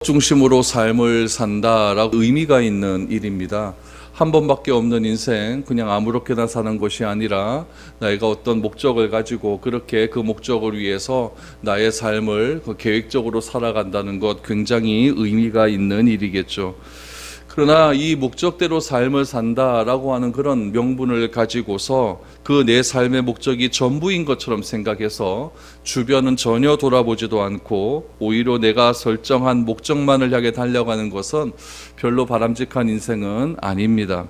중심으로 삶을 산다라고 의미가 있는 일입니다. 한 번밖에 없는 인생, 그냥 아무렇게나 사는 것이 아니라 내가 어떤 목적을 가지고 그렇게 그 목적을 위해서 나의 삶을 계획적으로 살아간다는 것, 굉장히 의미가 있는 일이겠죠. 그러나 이 목적대로 삶을 산다라고 하는 그런 명분을 가지고서 그 내 삶의 목적이 전부인 것처럼 생각해서 주변은 전혀 돌아보지도 않고 오히려 내가 설정한 목적만을 향해 달려가는 것은 별로 바람직한 인생은 아닙니다.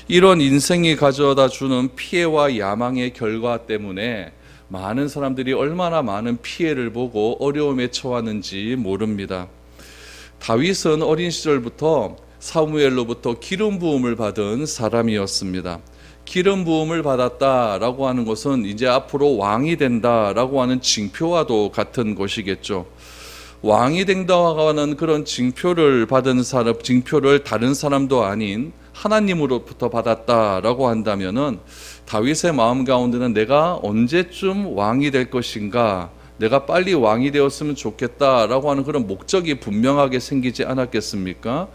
이런 인생이 가져다 주는 피해와 야망의 결과 때문에 많은 사람들이 얼마나 많은 피해를 보고 어려움에 처하는지 모릅니다. 다윗은 어린 시절부터 사무엘로부터 기름 부음을 받은 사람이었습니다. 기름 부음을 받았다라고 하는 것은 이제 앞으로 왕이 된다라고 하는 징표와도 같은 것이겠죠. 왕이 된다고 하는 그런 징표를 받은 사람, 징표를 다른 사람도 아닌 하나님으로부터 받았다라고 한다면은 다윗의 마음 가운데는 내가 언제쯤 왕이 될 것인가, 내가 빨리 왕이 되었으면 좋겠다라고 하는 그런 목적이 분명하게 생기지 않았겠습니까?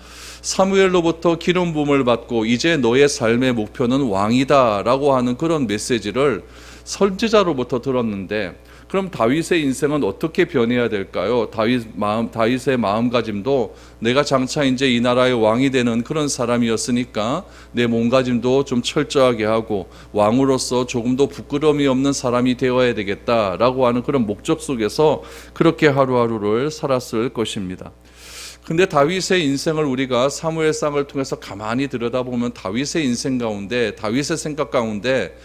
사무엘로부터 기름 부음을 받고 이제 너의 삶의 목표는 왕이다라고 하는 그런 메시지를 선지자로부터 들었는데, 그럼 다윗의 인생은 어떻게 변해야 될까요? 다윗의 마음가짐도 내가 장차 이제 이 나라의 왕이 되는 그런 사람이었으니까 내 몸가짐도 좀 철저하게 하고 왕으로서 조금도 부끄러움이 없는 사람이 되어야 되겠다라고 하는 그런 목적 속에서 그렇게 하루하루를 살았을 것입니다. 근데 다윗의 인생을 우리가 사무엘상을 통해서 가만히 들여다보면 다윗의 인생 가운데, 다윗의 생각 가운데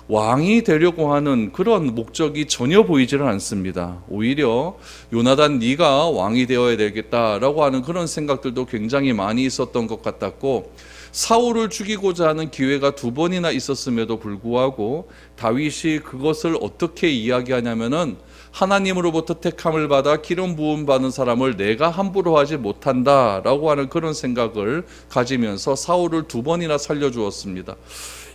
왕이 되려고 하는 그런 목적이 전혀 보이지는 않습니다. 오히려 요나단 네가 왕이 되어야 되겠다라고 하는 그런 생각들도 굉장히 많이 있었던 것 같았고, 사울을 죽이고자 하는 기회가 2번이나 있었음에도 불구하고 다윗이 그것을 어떻게 이야기하냐면은 하나님으로부터 택함을 받아 기름 부음 받은 사람을 내가 함부로 하지 못한다라고 하는 그런 생각을 가지면서 사울을 2번이나 살려주었습니다.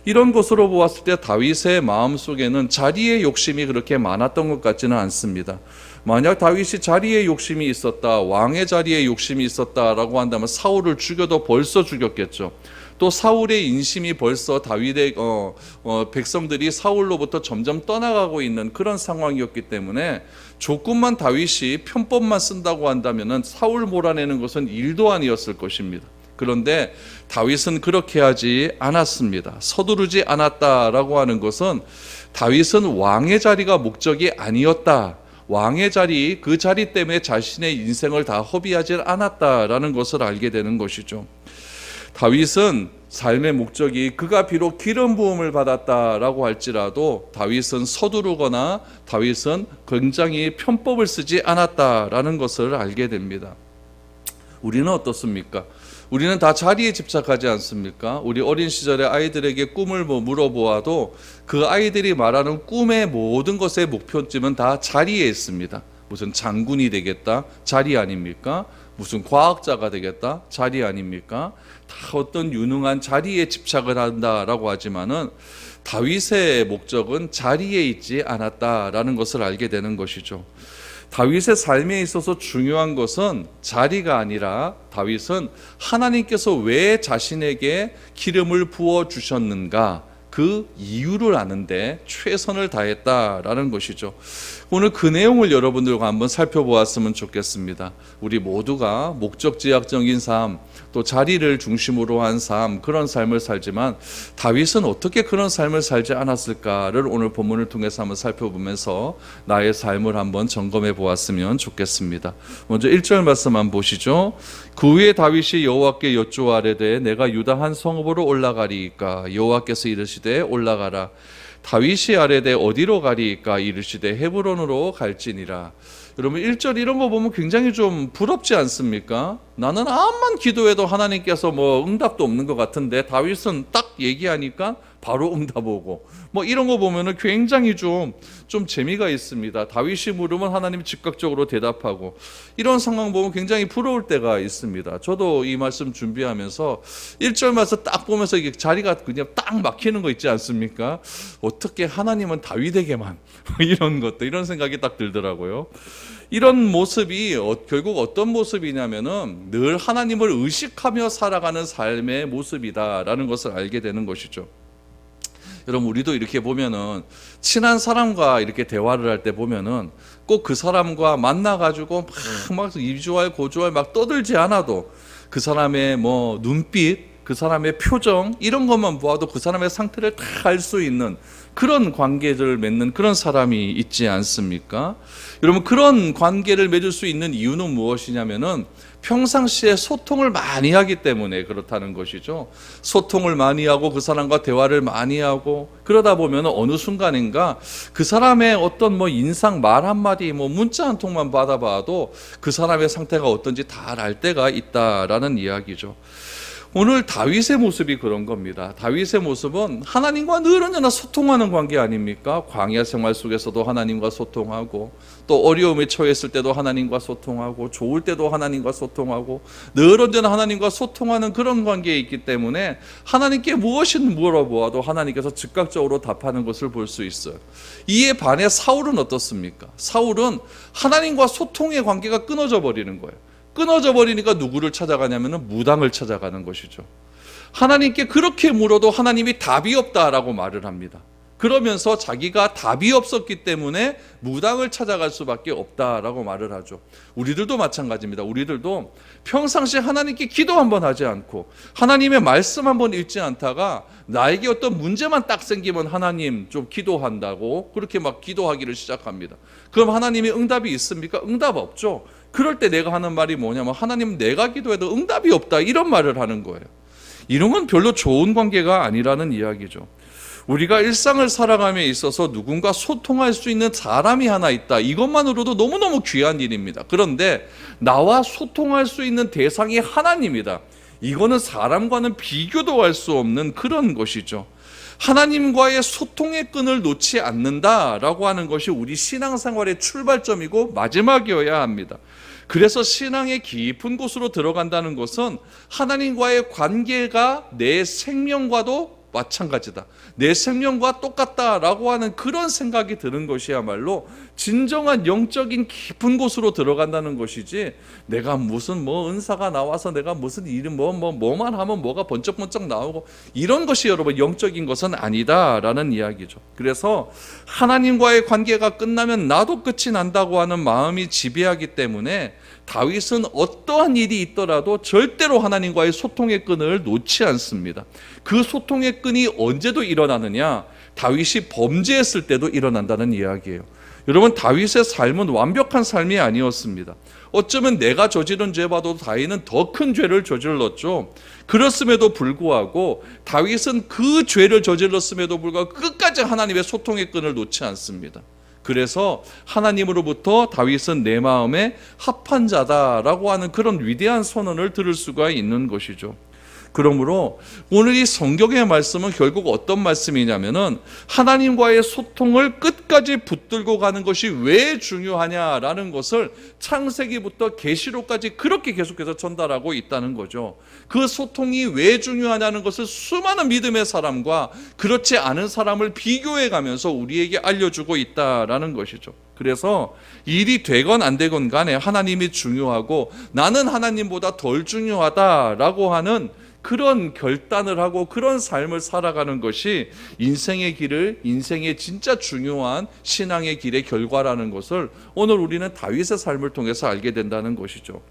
이런 것으로 보았을 때 다윗의 마음속에는 자리의 욕심이 그렇게 많았던 것 같지는 않습니다. 만약 다윗이 자리의 욕심이 있었다, 왕의 자리에 욕심이 있었다라고 한다면 사울을 죽여도 벌써 죽였겠죠. 또 사울의 인심이 벌써 다윗의 백성들이 사울로부터 점점 떠나가고 있는 그런 상황이었기 때문에 조금만 다윗이 편법만 쓴다고 한다면 사울 몰아내는 것은 일도 아니었을 것입니다. 그런데 다윗은 그렇게 하지 않았습니다. 서두르지 않았다라고 하는 것은 다윗은 왕의 자리가 목적이 아니었다, 왕의 자리, 그 자리 때문에 자신의 인생을 다 허비하지 않았다라는 것을 알게 되는 것이죠. 다윗은 삶의 목적이 그가 비록 기름 부음을 받았다라고 할지라도 다윗은 서두르거나 다윗은 굉장히 편법을 쓰지 않았다라는 것을 알게 됩니다. 우리는 어떻습니까? 우리는 다 자리에 집착하지 않습니까? 우리 어린 시절에 아이들에게 꿈을 물어보아도 그 아이들이 말하는 꿈의 모든 것의 목표점은 다 자리에 있습니다. 무슨 장군이 되겠다, 자리 아닙니까? 무슨 과학자가 되겠다, 자리 아닙니까? 다 어떤 유능한 자리에 집착을 한다라고 하지만은 다윗의 목적은 자리에 있지 않았다라는 것을 알게 되는 것이죠. 다윗의 삶에 있어서 중요한 것은 자리가 아니라 다윗은 하나님께서 왜 자신에게 기름을 부어 주셨는가, 그 이유를 아는데 최선을 다했다라는 것이죠. 오늘 그 내용을 여러분들과 한번 살펴보았으면 좋겠습니다. 우리 모두가 목적지향적인 삶, 또 자리를 중심으로 한 삶, 그런 삶을 살지만 다윗은 어떻게 그런 삶을 살지 않았을까를 오늘 본문을 통해서 한번 살펴보면서 나의 삶을 한번 점검해 보았으면 좋겠습니다. 먼저 1절 말씀 한번 보시죠. 그 후에 다윗이 여호와께 여쭈아뢰되 내가 유다 한 성읍으로 올라가리이까, 여호와께서 이르시되 올라가라. 다윗이 아뢰되 어디로 가리이까, 이르시되 헤브론으로 갈지니라. 여러분 1절 이런 거 보면 굉장히 좀 부럽지 않습니까? 나는 암만 기도해도 하나님께서 응답도 없는 것 같은데 다윗은 딱 얘기하니까 바로 응답 오고, 이런 거 보면은 굉장히 좀 재미가 있습니다. 다윗이 물으면 하나님이 즉각적으로 대답하고, 이런 상황 보면 굉장히 부러울 때가 있습니다. 저도 이 말씀 준비하면서 1절 말씀 딱 보면서 이게 자리가 그냥 딱 막히는 거 있지 않습니까? 어떻게 하나님은 다윗에게만 이런 것도, 이런 생각이 딱 들더라고요. 이런 모습이 결국 어떤 모습이냐면은 늘 하나님을 의식하며 살아가는 삶의 모습이다라는 것을 알게 되는 것이죠. 여러분, 우리도 이렇게 보면은 친한 사람과 이렇게 대화를 할 때 보면은 꼭 그 사람과 만나가지고 막 이주알 고주알 막 떠들지 않아도 그 사람의 뭐 눈빛, 그 사람의 표정 이런 것만 보아도 그 사람의 상태를 다 알 수 있는 그런 관계를 맺는 그런 사람이 있지 않습니까? 여러분, 그런 관계를 맺을 수 있는 이유는 무엇이냐면은 평상시에 소통을 많이 하기 때문에 그렇다는 것이죠. 소통을 많이 하고 그 사람과 대화를 많이 하고 그러다 보면 어느 순간인가 그 사람의 어떤 뭐 인상 말 한마디 뭐 문자 한 통만 받아봐도 그 사람의 상태가 어떤지 다 알 때가 있다라는 이야기죠. 오늘 다윗의 모습이 그런 겁니다. 다윗의 모습은 하나님과 늘 언제나 소통하는 관계 아닙니까? 광야 생활 속에서도 하나님과 소통하고 또 어려움에 처했을 때도 하나님과 소통하고 좋을 때도 하나님과 소통하고 늘 언제나 하나님과 소통하는 그런 관계에 있기 때문에 하나님께 무엇을 물어보아도 하나님께서 즉각적으로 답하는 것을 볼 수 있어요. 이에 반해 사울은 어떻습니까? 사울은 하나님과 소통의 관계가 끊어져 버리는 거예요. 끊어져 버리니까 누구를 찾아가냐면 무당을 찾아가는 것이죠. 하나님께 그렇게 물어도 하나님이 답이 없다라고 말을 합니다. 그러면서 자기가 답이 없었기 때문에 무당을 찾아갈 수밖에 없다라고 말을 하죠. 우리들도 마찬가지입니다. 우리들도 평상시에 하나님께 기도 한번 하지 않고 하나님의 말씀 한번 읽지 않다가 나에게 어떤 문제만 딱 생기면 하나님 좀 기도한다고 그렇게 막 기도하기를 시작합니다. 그럼 하나님의 응답이 있습니까? 응답 없죠. 그럴 때 내가 하는 말이 뭐냐면 하나님, 내가 기도해도 응답이 없다, 이런 말을 하는 거예요. 이런 건 별로 좋은 관계가 아니라는 이야기죠. 우리가 일상을 살아감에 있어서 누군가 소통할 수 있는 사람이 하나 있다, 이것만으로도 너무너무 귀한 일입니다. 그런데 나와 소통할 수 있는 대상이 하나님이다, 이거는 사람과는 비교도 할 수 없는 그런 것이죠. 하나님과의 소통의 끈을 놓지 않는다라고 하는 것이 우리 신앙생활의 출발점이고 마지막이어야 합니다. 그래서 신앙의 깊은 곳으로 들어간다는 것은 하나님과의 관계가 내 생명과도 마찬가지다, 내 생명과 똑같다라고 하는 그런 생각이 드는 것이야말로 진정한 영적인 깊은 곳으로 들어간다는 것이지, 내가 무슨 뭐 은사가 나와서 내가 무슨 일이 뭐만 하면 뭐가 번쩍번쩍 나오고 이런 것이 여러분 영적인 것은 아니다라는 이야기죠. 그래서 하나님과의 관계가 끝나면 나도 끝이 난다고 하는 마음이 지배하기 때문에 다윗은 어떠한 일이 있더라도 절대로 하나님과의 소통의 끈을 놓지 않습니다. 그 소통의 끈이 언제도 일어나느냐? 다윗이 범죄했을 때도 일어난다는 이야기예요. 여러분, 다윗의 삶은 완벽한 삶이 아니었습니다. 어쩌면 내가 저지른 죄보다도 다윗은 더 큰 죄를 저질렀죠. 그렇음에도 불구하고 다윗은 그 죄를 저질렀음에도 불구하고 끝까지 하나님의 소통의 끈을 놓지 않습니다. 그래서 하나님으로부터 다윗은 내 마음에 합한 자다라고 하는 그런 위대한 선언을 들을 수가 있는 것이죠. 그러므로 오늘 이 성경의 말씀은 결국 어떤 말씀이냐면은 하나님과의 소통을 끝까지 붙들고 가는 것이 왜 중요하냐라는 것을 창세기부터 계시록까지 그렇게 계속해서 전달하고 있다는 거죠. 그 소통이 왜 중요하냐는 것을 수많은 믿음의 사람과 그렇지 않은 사람을 비교해 가면서 우리에게 알려주고 있다라는 것이죠. 그래서 일이 되건 안 되건 간에 하나님이 중요하고 나는 하나님보다 덜 중요하다라고 하는 그런 결단을 하고 그런 삶을 살아가는 것이 인생의 진짜 중요한 신앙의 길의 결과라는 것을 오늘 우리는 다윗의 삶을 통해서 알게 된다는 것이죠.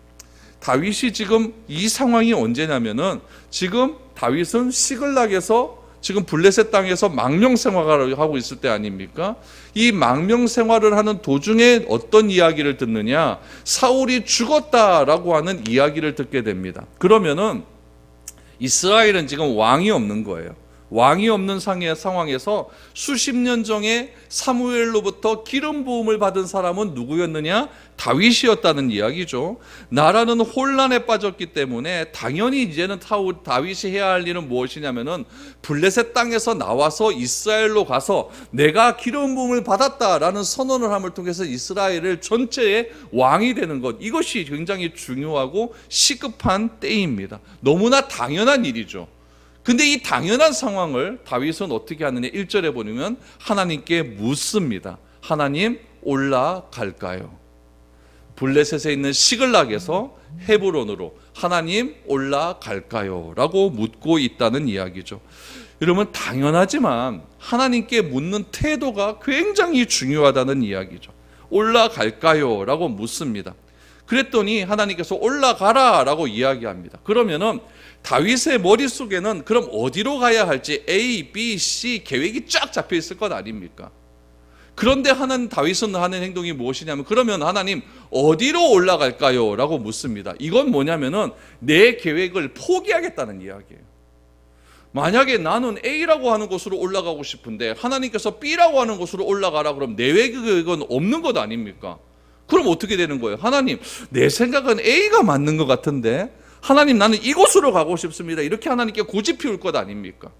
다윗이 지금 이 상황이 언제냐면은 지금 다윗은 시글락에서 지금 블레셋 땅에서 망명 생활을 하고 있을 때 아닙니까? 이 망명 생활을 하는 도중에 어떤 이야기를 듣느냐? 사울이 죽었다라고 하는 이야기를 듣게 됩니다. 그러면은 이스라엘은 지금 왕이 없는 거예요. 왕이 없는 상황에서 수십 년 전에 사무엘로부터 기름 부음을 받은 사람은 누구였느냐? 다윗이었다는 이야기죠. 나라는 혼란에 빠졌기 때문에 당연히 이제는 다윗이 해야 할 일은 무엇이냐면은 블레셋 땅에서 나와서 이스라엘로 가서 내가 기름 부음을 받았다라는 선언을 함을 통해서 이스라엘을 전체의 왕이 되는 것, 이것이 굉장히 중요하고 시급한 때입니다. 너무나 당연한 일이죠. 근데 이 당연한 상황을 다윗은 어떻게 하느냐? 1절에 보면 하나님께 묻습니다. 하나님, 올라갈까요? 블레셋에 있는 시글락에서 헤브론으로 하나님 올라갈까요? 라고 묻고 있다는 이야기죠. 여러분, 당연하지만 하나님께 묻는 태도가 굉장히 중요하다는 이야기죠. 올라갈까요? 라고 묻습니다. 그랬더니 하나님께서 올라가라 라고 이야기합니다. 그러면은 다윗의 머릿속에는 그럼 어디로 가야 할지 A, B, C 계획이 쫙 잡혀 있을 것 아닙니까? 그런데 다윗은 하는 행동이 무엇이냐면, 그러면 하나님 어디로 올라갈까요? 라고 묻습니다. 이건 뭐냐면은 내 계획을 포기하겠다는 이야기예요. 만약에 나는 A라고 하는 곳으로 올라가고 싶은데 하나님께서 B라고 하는 곳으로 올라가라 그러면 내 계획은 없는 것 아닙니까? 그럼 어떻게 되는 거예요? 하나님, 내 생각은 A가 맞는 것 같은데 하나님, 나는 이곳으로 가고 싶습니다. 이렇게 하나님께 고집 피울 것 아닙니까?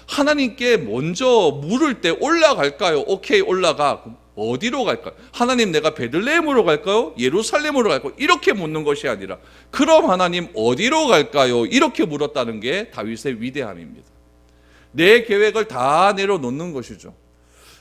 하나님께 먼저 물을 때 올라갈까요? 오케이, 올라가. 어디로 갈까요? 하나님, 내가 베들레헴으로 갈까요? 예루살렘으로 갈까요? 이렇게 묻는 것이 아니라, 그럼 하나님 어디로 갈까요? 이렇게 물었다는 게 다윗의 위대함입니다. 내 계획을 다 내려놓는 것이죠.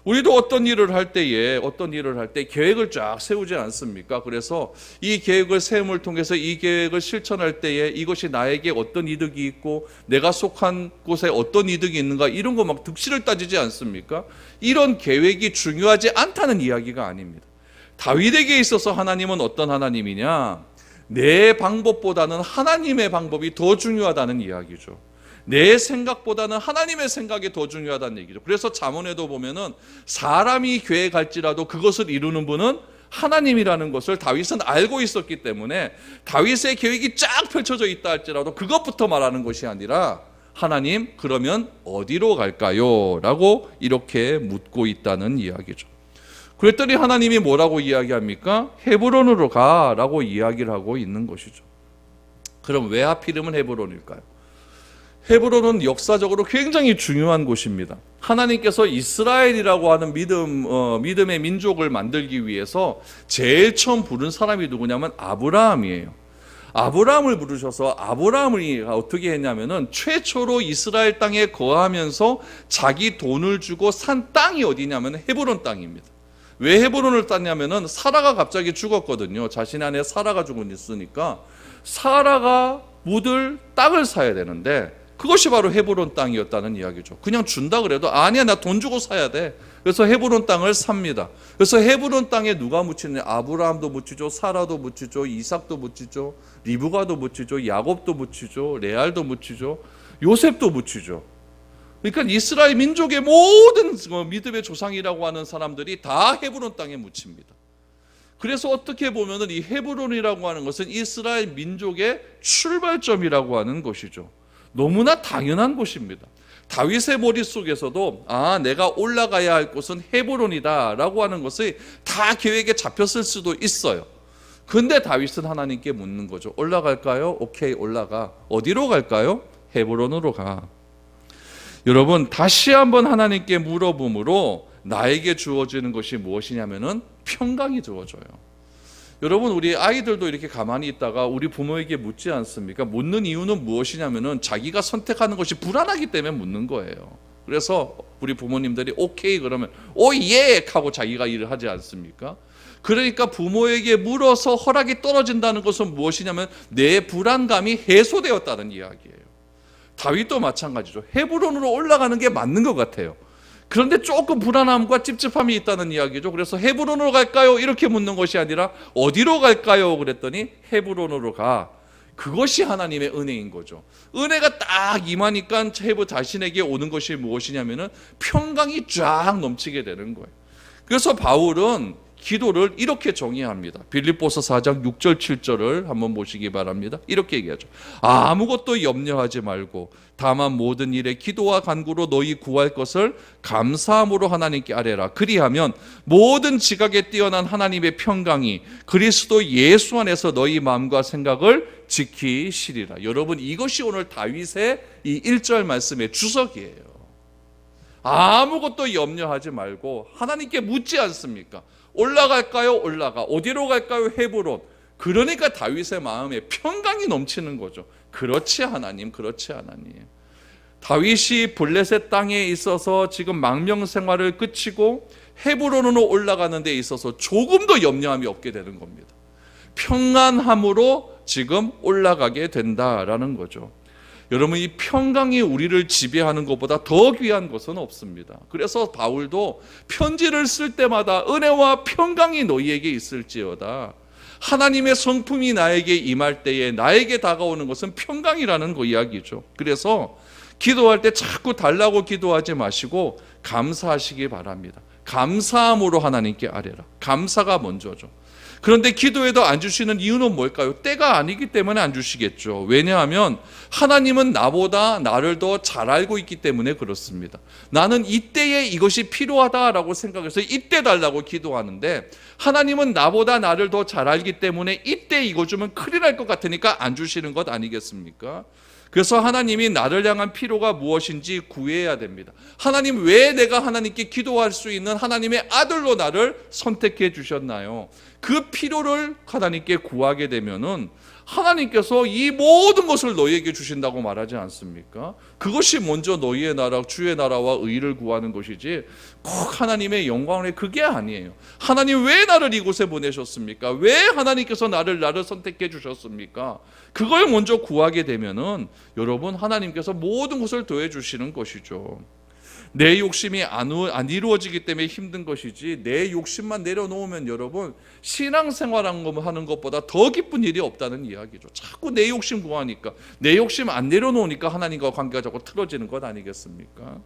우리도 어떤 일을 할 때 계획을 쫙 세우지 않습니까? 그래서 이 계획을 세움을 통해서 이 계획을 실천할 때에 이것이 나에게 어떤 이득이 있고 내가 속한 곳에 어떤 이득이 있는가, 이런 거 막 득실을 따지지 않습니까? 이런 계획이 중요하지 않다는 이야기가 아닙니다. 다윗에게 있어서 하나님은 어떤 하나님이냐? 내 방법보다는 하나님의 방법이 더 중요하다는 이야기죠. 내 생각보다는 하나님의 생각이 더 중요하다는 얘기죠. 그래서 잠언에도 보면은 사람이 계획할지라도 그것을 이루는 분은 하나님이라는 것을 다윗은 알고 있었기 때문에 다윗의 계획이 쫙 펼쳐져 있다 할지라도 그것부터 말하는 것이 아니라, 하나님, 그러면 어디로 갈까요? 라고 이렇게 묻고 있다는 이야기죠. 그랬더니 하나님이 뭐라고 이야기합니까? 헤브론으로 가라고 이야기를 하고 있는 것이죠. 그럼 왜 하필이면 헤브론일까요? 헤브론은 역사적으로 굉장히 중요한 곳입니다. 하나님께서 이스라엘이라고 하는 믿음의 민족을 만들기 위해서 제일 처음 부른 사람이 누구냐면 아브라함이에요. 아브라함을 부르셔서 아브라함이 어떻게 했냐면은 최초로 이스라엘 땅에 거하면서 자기 돈을 주고 산 땅이 어디냐면 헤브론 땅입니다. 왜 헤브론을 땄냐면은 사라가 갑자기 죽었거든요. 자신 안에 사라가 죽었으니까 사라가 묻을 땅을 사야 되는데 그것이 바로 헤브론 땅이었다는 이야기죠. 그냥 준다 그래도 아니야, 나 돈 주고 사야 돼. 그래서 헤브론 땅을 삽니다. 그래서 헤브론 땅에 누가 묻히느냐? 아브라함도 묻히죠, 사라도 묻히죠, 이삭도 묻히죠, 리브가도 묻히죠, 야곱도 묻히죠, 레알도 묻히죠, 요셉도 묻히죠. 그러니까 이스라엘 민족의 모든 믿음의 조상이라고 하는 사람들이 다 헤브론 땅에 묻힙니다. 그래서 어떻게 보면은 이 헤브론이라고 하는 것은 이스라엘 민족의 출발점이라고 하는 것이죠. 너무나 당연한 곳입니다. 다윗의 머릿속에서도 내가 올라가야 할 곳은 헤브론이다 라고 하는 것이 다 계획에 잡혔을 수도 있어요. 근데 다윗은 하나님께 묻는 거죠. 올라갈까요? 오케이, 올라가. 어디로 갈까요? 헤브론으로 가. 여러분, 다시 한번 하나님께 물어봄으로 나에게 주어지는 것이 무엇이냐면은 평강이 주어져요. 여러분, 우리 아이들도 이렇게 가만히 있다가 우리 부모에게 묻지 않습니까? 묻는 이유는 무엇이냐면은 자기가 선택하는 것이 불안하기 때문에 묻는 거예요. 그래서 우리 부모님들이 오케이 그러면 오예 하고 자기가 일을 하지 않습니까? 그러니까 부모에게 물어서 허락이 떨어진다는 것은 무엇이냐면 내 불안감이 해소되었다는 이야기예요. 다윗도 마찬가지죠. 헤브론으로 올라가는 게 맞는 것 같아요. 그런데 조금 불안함과 찝찝함이 있다는 이야기죠. 그래서 헤브론으로 갈까요? 이렇게 묻는 것이 아니라 어디로 갈까요? 그랬더니 헤브론으로 가. 그것이 하나님의 은혜인 거죠. 은혜가 딱 임하니까 자신에게 오는 것이 무엇이냐면은 평강이 쫙 넘치게 되는 거예요. 그래서 바울은 기도를 이렇게 정의합니다. 빌립보서 4장 6절 7절을 한번 보시기 바랍니다. 이렇게 얘기하죠. 아무것도 염려하지 말고 다만 모든 일에 기도와 간구로 너희 구할 것을 감사함으로 하나님께 아뢰라. 그리하면 모든 지각에 뛰어난 하나님의 평강이 그리스도 예수 안에서 너희 마음과 생각을 지키시리라. 여러분, 이것이 오늘 다윗의 이 1절 말씀의 주석이에요. 아무것도 염려하지 말고 하나님께 묻지 않습니까? 올라갈까요? 올라가. 어디로 갈까요? 헤브론. 그러니까 다윗의 마음에 평강이 넘치는 거죠. 그렇지 하나님, 그렇지 하나님. 다윗이 블레셋 땅에 있어서 지금 망명 생활을 끝이고 헤브론으로 올라가는 데 있어서 조금도 염려함이 없게 되는 겁니다. 평안함으로 지금 올라가게 된다라는 거죠. 여러분, 이 평강이 우리를 지배하는 것보다 더 귀한 것은 없습니다. 그래서 바울도 편지를 쓸 때마다 은혜와 평강이 너희에게 있을지어다. 하나님의 성품이 나에게 임할 때에 나에게 다가오는 것은 평강이라는 거 이야기죠. 그래서 기도할 때 자꾸 달라고 기도하지 마시고 감사하시기 바랍니다. 감사함으로 하나님께 아뢰라. 감사가 먼저죠. 그런데 기도에도 안 주시는 이유는 뭘까요? 때가 아니기 때문에 안 주시겠죠. 왜냐하면 하나님은 나보다 나를 더 잘 알고 있기 때문에 그렇습니다. 나는 이때에 이것이 필요하다라고 생각해서 이때 달라고 기도하는데 하나님은 나보다 나를 더 잘 알기 때문에 이때 이거 주면 큰일 날 것 같으니까 안 주시는 것 아니겠습니까? 그래서 하나님이 나를 향한 필요가 무엇인지 구해야 됩니다. 하나님, 왜 내가 하나님께 기도할 수 있는 하나님의 아들로 나를 선택해 주셨나요? 그 필요를 하나님께 구하게 되면은 하나님께서 이 모든 것을 너희에게 주신다고 말하지 않습니까? 그것이 먼저 너희의 나라, 주의 나라와 의를 구하는 것이지 꼭 하나님의 영광을 그게 아니에요. 하나님, 왜 나를 이곳에 보내셨습니까? 왜 하나님께서 나를 선택해 주셨습니까? 그걸 먼저 구하게 되면은 여러분, 하나님께서 모든 것을 더해 주시는 것이죠. 내 욕심이 안 이루어지기 때문에 힘든 것이지, 내 욕심만 내려놓으면 여러분, 신앙생활 하는 것보다 더 기쁜 일이 없다는 이야기죠. 자꾸 내 욕심 구하니까, 내 욕심 안 내려놓으니까 하나님과 관계가 자꾸 틀어지는 것 아니겠습니까?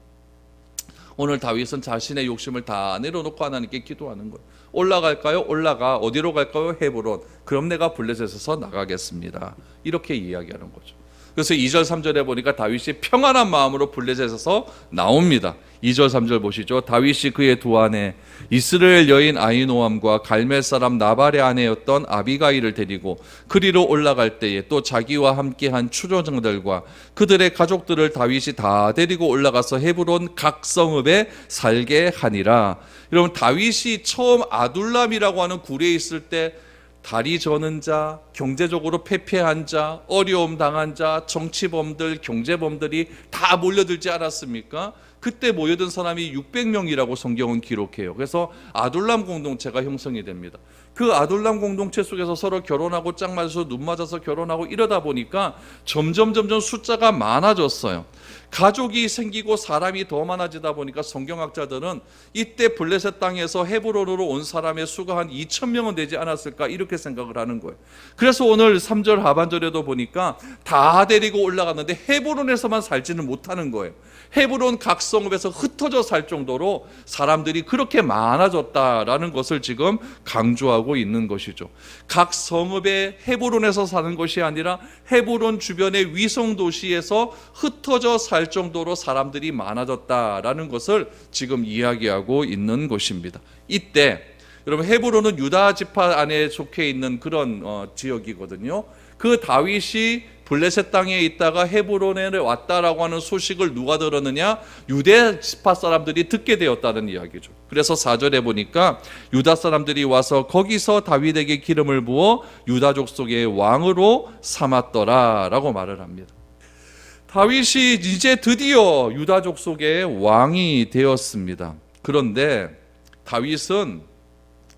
오늘 다윗은 자신의 욕심을 다 내려놓고 하나님께 기도하는 거예요. 올라갈까요? 올라가. 어디로 갈까요? 헤브론. 그럼 내가 블레셋에서 나가겠습니다. 이렇게 이야기하는 거죠. 그래서 2절 3절에 보니까 다윗이 평안한 마음으로 블레셋에서 나옵니다. 2절 3절 보시죠. 다윗이 그의 두 아내 이스라엘 여인 아히노암과 갈멜 사람 나발의 아내였던 아비가일을 데리고 그리로 올라갈 때에 또 자기와 함께한 추조정들과 그들의 가족들을 다윗이 다 데리고 올라가서 헤브론 각 성읍에 살게 하니라. 여러분, 다윗이 처음 아둘람이라고 하는 굴에 있을 때 다리 저는 자, 경제적으로 패폐한 자, 어려움 당한 자, 정치범들, 경제범들이 다 몰려들지 않았습니까? 그때 모여든 사람이 600명이라고 성경은 기록해요. 그래서 아둘람 공동체가 형성이 됩니다. 그 아둘람 공동체 속에서 서로 결혼하고 짝 맞아서 눈 맞아서 결혼하고 이러다 보니까 점점 숫자가 많아졌어요. 가족이 생기고 사람이 더 많아지다 보니까 성경학자들은 이때 블레셋 땅에서 헤브론으로 온 사람의 수가 한 2,000명은 되지 않았을까 이렇게 생각을 하는 거예요. 그래서 오늘 3절 하반절에도 보니까 다 데리고 올라갔는데 헤브론에서만 살지는 못하는 거예요. 헤브론 각 성읍에서 흩어져 살 정도로 사람들이 그렇게 많아졌다라는 것을 지금 강조하고 있는 것이죠. 각 성읍에 헤브론에서 사는 것이 아니라 헤브론 주변의 위성 도시에서 흩어져 살 정도로 사람들이 많아졌다라는 것을 지금 이야기하고 있는 것입니다. 이때 여러분, 헤브론은 유다 지파 안에 속해 있는 그런 지역이거든요. 그 다윗이 블레셋 땅에 있다가 헤브론에 왔다라고 하는 소식을 누가 들었느냐? 유대 지파 사람들이 듣게 되었다는 이야기죠. 그래서 4절에 보니까 유다 사람들이 와서 거기서 다윗에게 기름을 부어 유다 족속의 왕으로 삼았더라라고 말을 합니다. 다윗이 이제 드디어 유다 족속의 왕이 되었습니다. 그런데 다윗은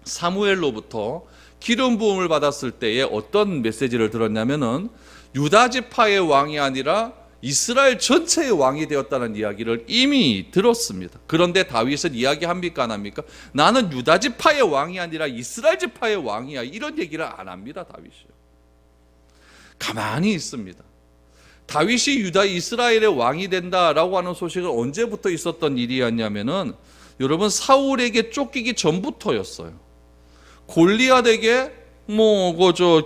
사무엘로부터 기름 부음을 받았을 때에 어떤 메시지를 들었냐면은 유다 지파의 왕이 아니라 이스라엘 전체의 왕이 되었다는 이야기를 이미 들었습니다. 그런데 다윗은 이야기합니까 안 합니까? 나는 유다 지파의 왕이 아니라 이스라엘 지파의 왕이야, 이런 얘기를 안 합니다. 다윗이 가만히 있습니다. 다윗이 유다 이스라엘의 왕이 된다라고 하는 소식은 언제부터 있었던 일이었냐면은 여러분, 사울에게 쫓기기 전부터였어요. 골리앗에게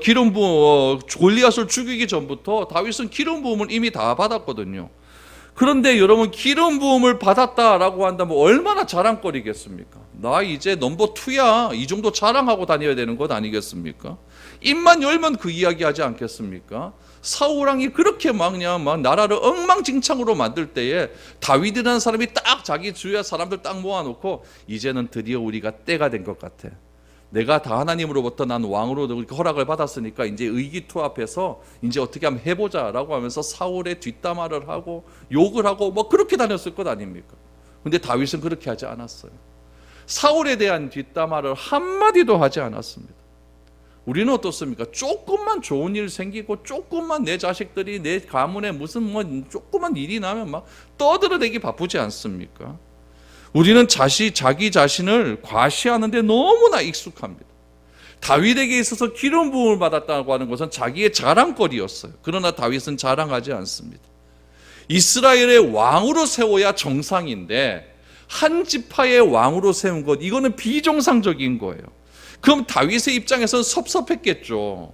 기름 부음, 골리앗을 죽이기 전부터 다윗은 기름 부음을 이미 다 받았거든요. 그런데 여러분, 기름 부음을 받았다라고 한다면 얼마나 자랑거리겠습니까? 나 이제 넘버 2야, 이 정도 자랑하고 다녀야 되는 것 아니겠습니까? 입만 열면 그 이야기 하지 않겠습니까? 사울왕이 그렇게 막 나라를 엉망진창으로 만들 때에 다윗이라는 사람이 딱 자기 주위에 사람들 딱 모아놓고 이제는 드디어 우리가 때가 된 것 같아. 내가 다 하나님으로부터 난 왕으로 허락을 받았으니까 이제 의기투합해서 이제 어떻게 하면 해보자라고 하면서 사울의 뒷담화를 하고 욕을 하고 그렇게 다녔을 것 아닙니까? 근데 다윗은 그렇게 하지 않았어요. 사울에 대한 뒷담화를 한마디도 하지 않았습니다. 우리는 어떻습니까? 조금만 좋은 일 생기고 조금만 내 자식들이 내 가문에 무슨 뭐 조금만 일이 나면 막 떠들어대기 바쁘지 않습니까? 우리는 자기 자신을 과시하는데 너무나 익숙합니다. 다윗에게 있어서 기름 부음을 받았다고 하는 것은 자기의 자랑거리였어요. 그러나 다윗은 자랑하지 않습니다. 이스라엘의 왕으로 세워야 정상인데 한 지파의 왕으로 세운 것, 이거는 비정상적인 거예요. 그럼 다윗의 입장에서는 섭섭했겠죠.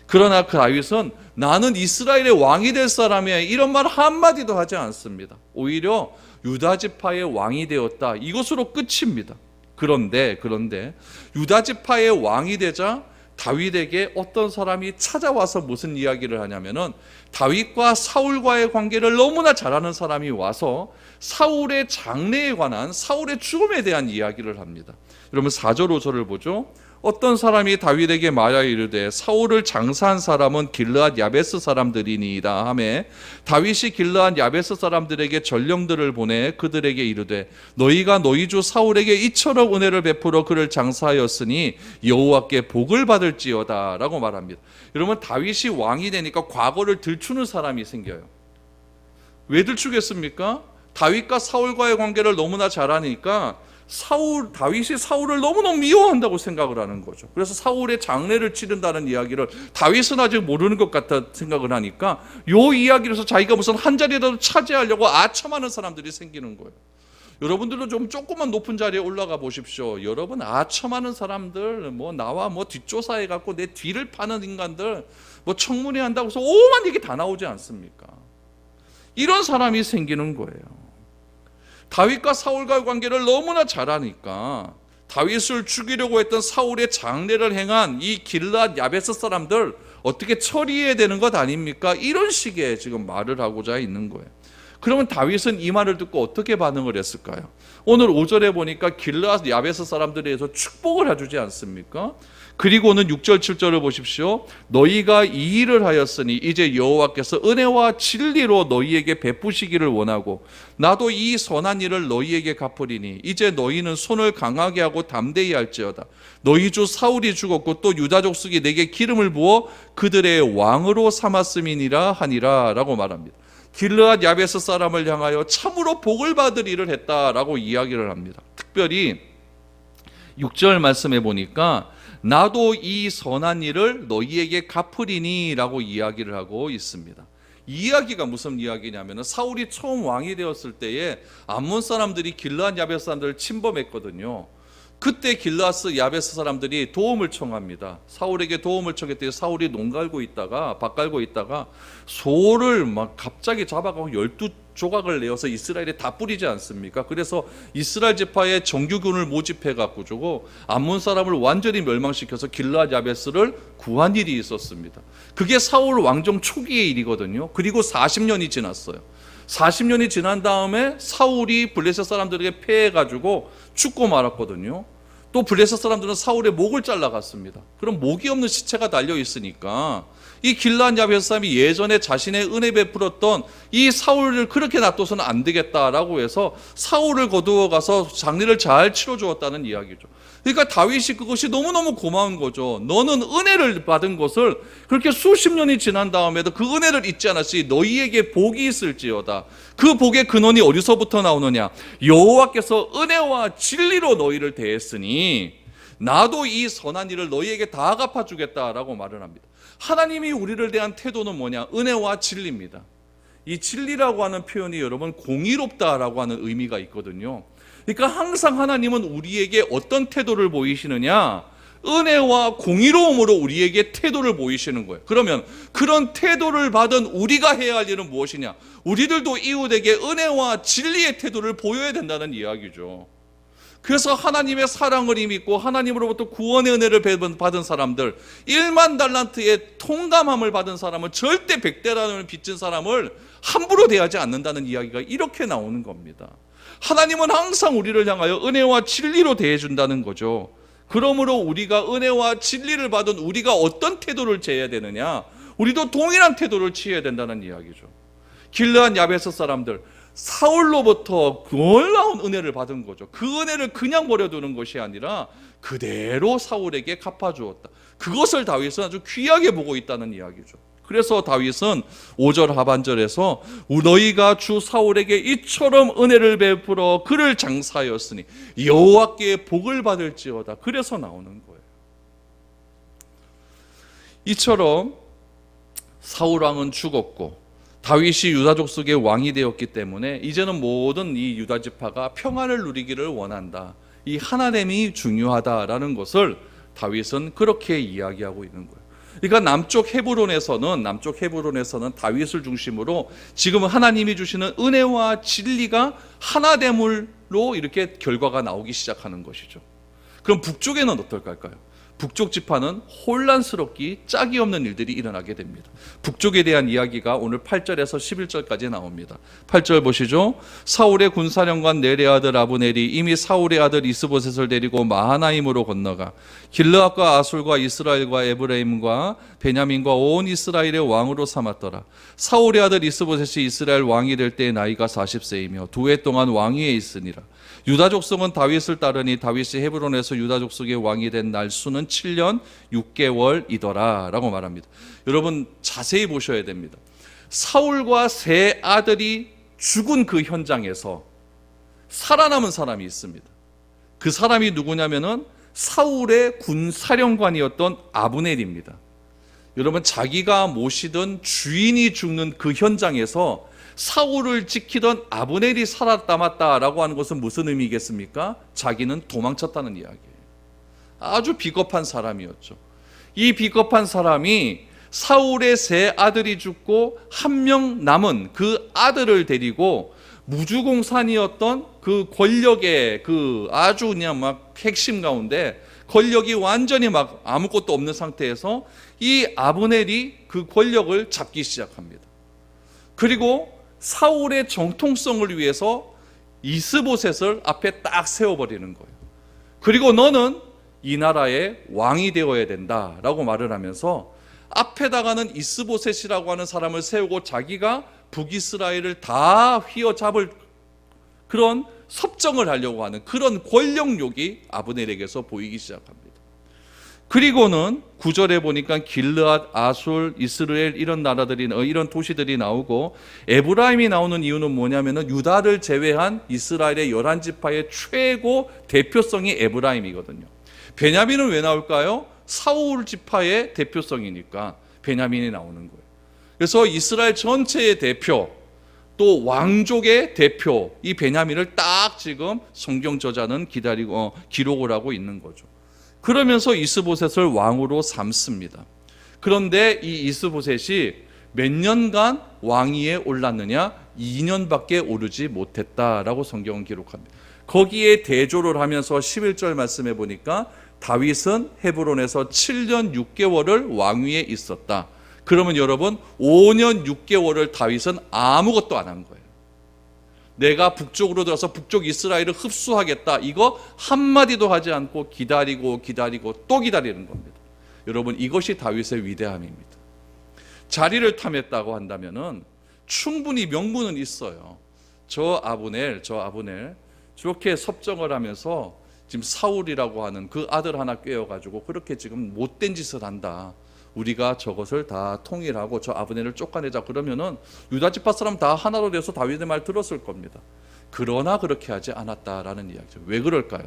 그러나 그 다윗은 나는 이스라엘의 왕이 될 사람이야, 이런 말 한마디도 하지 않습니다. 오히려 유다 지파의 왕이 되었다, 이것으로 끝입니다. 그런데 유다 지파의 왕이 되자 다윗에게 어떤 사람이 찾아와서 무슨 이야기를 하냐면은 다윗과 사울과의 관계를 너무나 잘 아는 사람이 와서 사울의 장래에 관한, 사울의 죽음에 대한 이야기를 합니다. 여러분 4절 5절을 보죠. 어떤 사람이 다윗에게 말하여 이르되 사울을 장사한 사람은 길르앗 야베스 사람들이니이다 하매 다윗이 길르앗 야베스 사람들에게 전령들을 보내 그들에게 이르되 너희가 너희 주 사울에게 이처럼 은혜를 베풀어 그를 장사하였으니 여호와께 복을 받을지어다 라고 말합니다. 여러분 다윗이 왕이 되니까 과거를 들추는 사람이 생겨요. 왜 들추겠습니까? 다윗과 사울과의 관계를 너무나 잘 아니까 다윗이 사울을 너무너무 미워한다고 생각을 하는 거죠. 그래서 사울의 장례를 치른다는 이야기를 다윗은 아직 모르는 것 같다 생각을 하니까 요 이야기로서 자기가 무슨 한 자리라도 차지하려고 아첨하는 사람들이 생기는 거예요. 여러분들도 좀 조금만 높은 자리에 올라가 보십시오. 여러분 아첨하는 사람들, 뭐 나와 뭐 뒷조사해 갖고 내 뒤를 파는 인간들, 뭐 청문회 한다고 해서 오만 얘기 다 나오지 않습니까? 이런 사람이 생기는 거예요. 다윗과 사울과의 관계를 너무나 잘 아니까 다윗을 죽이려고 했던 사울의 장례를 행한 이 길르앗 야베스 사람들 어떻게 처리해야 되는 것 아닙니까? 이런 식의 지금 말을 하고자 있는 거예요. 그러면 다윗은 이 말을 듣고 어떻게 반응을 했을까요? 오늘 5절에 보니까 길르앗 야베스 사람들에 대해서 축복을 해주지 않습니까? 그리고는 6절 7절을 보십시오. 너희가 이 일을 하였으니 이제 여호와께서 은혜와 진리로 너희에게 베푸시기를 원하고 나도 이 선한 일을 너희에게 갚으리니 이제 너희는 손을 강하게 하고 담대히 할지어다. 너희 주 사울이 죽었고 또 유다 족속이 내게 기름을 부어 그들의 왕으로 삼았음이니라 하니라 라고 말합니다. 길르앗 야베스 사람을 향하여 참으로 복을 받을 일을 했다라고 이야기를 합니다. 특별히 6절 말씀해 보니까 나도 이 선한 일을 너희에게 갚으리니 라고 이야기를 하고 있습니다. 이 이야기가 무슨 이야기냐면 사울이 처음 왕이 되었을 때에 암몬 사람들이 길르앗 야베스 사람들을 침범했거든요. 그때 길르앗 야베스 사람들이 도움을 청합니다. 사울에게 도움을 청했더니 사울이 밭 갈고 있다가 소를 막 갑자기 잡아가고 12조각을 내어서 이스라엘에 다 뿌리지 않습니까? 그래서 이스라엘 지파의 정규군을 모집해갖고 주고 암몬 사람을 완전히 멸망시켜서 길르앗 야베스를 구한 일이 있었습니다. 그게 사울 왕정 초기의 일이거든요. 그리고 40년이 지났어요. 40년이 지난 다음에 사울이 블레셋 사람들에게 패해가지고 죽고 말았거든요. 또 블레셋 사람들은 사울의 목을 잘라갔습니다. 그럼 목이 없는 시체가 달려 있으니까 이 길르앗 야베스 사람이 예전에 자신의 은혜 베풀었던 이 사울을 그렇게 놔둬서는 안 되겠다라고 해서 사울을 거두어 가서 장례를 잘 치러 주었다는 이야기죠. 그러니까 다윗이 그것이 너무너무 고마운 거죠. 너는 은혜를 받은 것을 그렇게 수십 년이 지난 다음에도 그 은혜를 잊지 않았으니 너희에게 복이 있을지어다. 그 복의 근원이 어디서부터 나오느냐? 여호와께서 은혜와 진리로 너희를 대했으니 나도 이 선한 일을 너희에게 다 갚아주겠다라고 말을 합니다. 하나님이 우리를 대한 태도는 뭐냐? 은혜와 진리입니다. 이 진리라고 하는 표현이 여러분 공의롭다라고 하는 의미가 있거든요. 그러니까 항상 하나님은 우리에게 어떤 태도를 보이시느냐? 은혜와 공의로움으로 우리에게 태도를 보이시는 거예요. 그러면 그런 태도를 받은 우리가 해야 할 일은 무엇이냐? 우리들도 이웃에게 은혜와 진리의 태도를 보여야 된다는 이야기죠. 그래서 하나님의 사랑을 믿고 하나님으로부터 구원의 은혜를 받은 사람들, 1만 달란트의 통감함을 받은 사람은 절대 100대라는 빚진 사람을 함부로 대하지 않는다는 이야기가 이렇게 나오는 겁니다. 하나님은 항상 우리를 향하여 은혜와 진리로 대해준다는 거죠. 그러므로 우리가 은혜와 진리를 받은 우리가 어떤 태도를 취해야 되느냐? 우리도 동일한 태도를 취해야 된다는 이야기죠. 길르앗 야베스 사람들, 사울로부터 놀라운 은혜를 받은 거죠. 그 은혜를 그냥 버려두는 것이 아니라 그대로 사울에게 갚아주었다. 그것을 다윗은 아주 귀하게 보고 있다는 이야기죠. 그래서 다윗은 5절 하반절에서 너희가 주 사울에게 이처럼 은혜를 베풀어 그를 장사하였으니 여호와께 복을 받을지어다. 그래서 나오는 거예요. 이처럼 사울 왕은 죽었고 다윗이 유다 족속의 왕이 되었기 때문에 이제는 모든 이 유다 지파가 평안을 누리기를 원한다. 이 하나됨이 중요하다라는 것을 다윗은 그렇게 이야기하고 있는 거예요. 그러니까 남쪽 헤브론에서는 다윗을 중심으로 지금 하나님이 주시는 은혜와 진리가 하나됨으로 이렇게 결과가 나오기 시작하는 것이죠. 그럼 북쪽에는 어떨까요? 북쪽 지파는 혼란스럽기 짝이 없는 일들이 일어나게 됩니다. 북쪽에 대한 이야기가 오늘 8절에서 11절까지 나옵니다. 8절 보시죠. 사울의 군사령관 넬의 아들 아브넬이 이미 사울의 아들 이스보셋을 데리고 마하나임으로 건너가 길르앗과 아술과 이스라엘과 에브라임과 베냐민과 온 이스라엘의 왕으로 삼았더라. 사울의 아들 이스보셋이 이스라엘 왕이 될 때 나이가 40세이며 2해 동안 왕위에 있으니라. 유다 족속은 다윗을 따르니 다윗이 헤브론에서 유다 족속의 왕이 된 날수는 7년 6개월이더라 라고 말합니다. 여러분 자세히 보셔야 됩니다. 사울과 세 아들이 죽은 그 현장에서 살아남은 사람이 있습니다. 그 사람이 누구냐면은 사울의 군사령관이었던 아브넬입니다. 여러분 자기가 모시던 주인이 죽는 그 현장에서 사울을 지키던 아브넬이 살아남았다라고 하는 것은 무슨 의미겠습니까? 자기는 도망쳤다는 이야기예요. 아주 비겁한 사람이었죠. 이 비겁한 사람이 사울의 세 아들이 죽고 한 명 남은 그 아들을 데리고 무주공산이었던 그 권력의 그 아주 그냥 막 핵심 가운데 권력이 완전히 막 아무것도 없는 상태에서 이 아브넬이 그 권력을 잡기 시작합니다. 그리고 사울의 정통성을 위해서 이스보셋을 앞에 딱 세워버리는 거예요. 그리고 너는 이 나라의 왕이 되어야 된다라고 말을 하면서 앞에다가는 이스보셋이라고 하는 사람을 세우고 자기가 북이스라엘을 다 휘어잡을 그런 섭정을 하려고 하는 그런 권력욕이 아브넬에게서 보이기 시작합니다. 그리고는 9절에 보니까 길르앗, 아술, 이스라엘 이런 나라들이 이런 도시들이 나오고 에브라임이 나오는 이유는 뭐냐면은 유다를 제외한 이스라엘의 11지파의 최고 대표성이 에브라임이거든요. 베냐민은 왜 나올까요? 사울 지파의 대표성이니까 베냐민이 나오는 거예요. 그래서 이스라엘 전체의 대표 또 왕족의 대표 이 베냐민을 딱 지금 성경 저자는 기록을 하고 있는 거죠. 그러면서 이스보셋을 왕으로 삼습니다. 그런데 이 이스보셋이 몇 년간 왕위에 올랐느냐? 2년밖에 오르지 못했다라고 성경은 기록합니다. 거기에 대조를 하면서 11절 말씀해 보니까 다윗은 헤브론에서 7년 6개월을 왕위에 있었다. 그러면 여러분 5년 6개월을 다윗은 아무것도 안 한 거예요. 내가 북쪽으로 들어서 북쪽 이스라엘을 흡수하겠다. 이거 한마디도 하지 않고 기다리고 또 기다리는 겁니다. 여러분 이것이 다윗의 위대함입니다. 자리를 탐했다고 한다면은 충분히 명분은 있어요. 저 아브넬 저렇게 섭정을 하면서 지금 사울이라고 하는 그 아들 하나 꿰어가지고 그렇게 지금 못된 짓을 한다. 우리가 저것을 다 통일하고 저 아브넬을 쫓아내자 그러면은 유다 지파 사람 다 하나로 돼서 다윗의 말 들었을 겁니다. 그러나 그렇게 하지 않았다라는 이야기죠. 왜 그럴까요?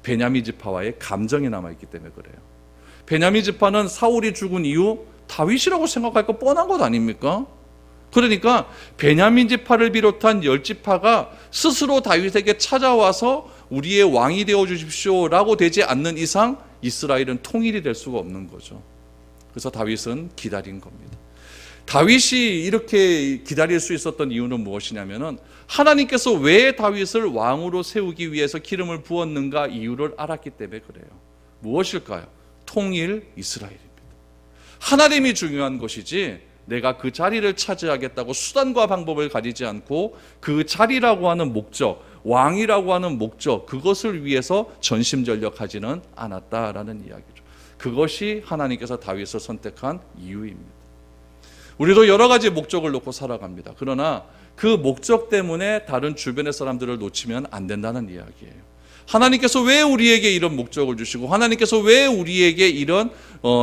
베냐민 지파와의 감정이 남아있기 때문에 그래요. 베냐민 지파는 사울이 죽은 이후 다윗이라고 생각할 거 뻔한 것 아닙니까? 그러니까 베냐민 지파를 비롯한 10지파가 스스로 다윗에게 찾아와서 우리의 왕이 되어 주십시오라고 되지 않는 이상 이스라엘은 통일이 될 수가 없는 거죠. 그래서 다윗은 기다린 겁니다. 다윗이 이렇게 기다릴 수 있었던 이유는 무엇이냐면은 하나님께서 왜 다윗을 왕으로 세우기 위해서 기름을 부었는가 이유를 알았기 때문에 그래요. 무엇일까요? 통일 이스라엘입니다. 하나님이 중요한 것이지 내가 그 자리를 차지하겠다고 수단과 방법을 가리지 않고 그 자리라고 하는 목적, 왕이라고 하는 목적 그것을 위해서 전심전력하지는 않았다라는 이야기죠. 그것이 하나님께서 다윗을 선택한 이유입니다. 우리도 여러 가지 목적을 놓고 살아갑니다. 그러나 그 목적 때문에 다른 주변의 사람들을 놓치면 안 된다는 이야기예요. 하나님께서 왜 우리에게 이런 목적을 주시고 하나님께서 왜 우리에게 이런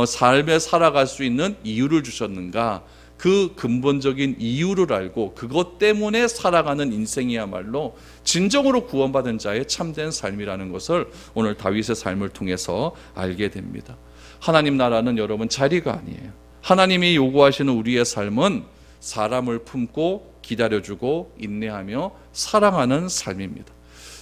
삶에 살아갈 수 있는 이유를 주셨는가, 그 근본적인 이유를 알고 그것 때문에 살아가는 인생이야말로 진정으로 구원받은 자의 참된 삶이라는 것을 오늘 다윗의 삶을 통해서 알게 됩니다. 하나님 나라는 여러분 자리가 아니에요. 하나님이 요구하시는 우리의 삶은 사람을 품고 기다려주고 인내하며 사랑하는 삶입니다.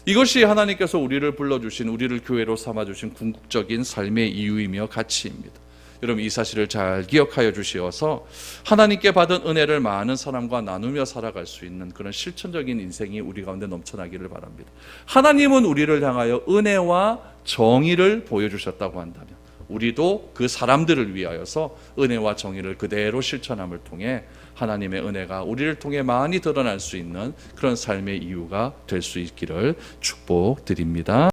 이것이 하나님께서 우리를 불러주신, 우리를 교회로 삼아주신 궁극적인 삶의 이유이며 가치입니다. 여러분 이 사실을 잘 기억하여 주시어서 하나님께 받은 은혜를 많은 사람과 나누며 살아갈 수 있는 그런 실천적인 인생이 우리 가운데 넘쳐나기를 바랍니다. 하나님은 우리를 향하여 은혜와 정의를 보여주셨다고 한다면 우리도 그 사람들을 위하여서 은혜와 정의를 그대로 실천함을 통해 하나님의 은혜가 우리를 통해 많이 드러날 수 있는 그런 삶의 이유가 될 수 있기를 축복드립니다.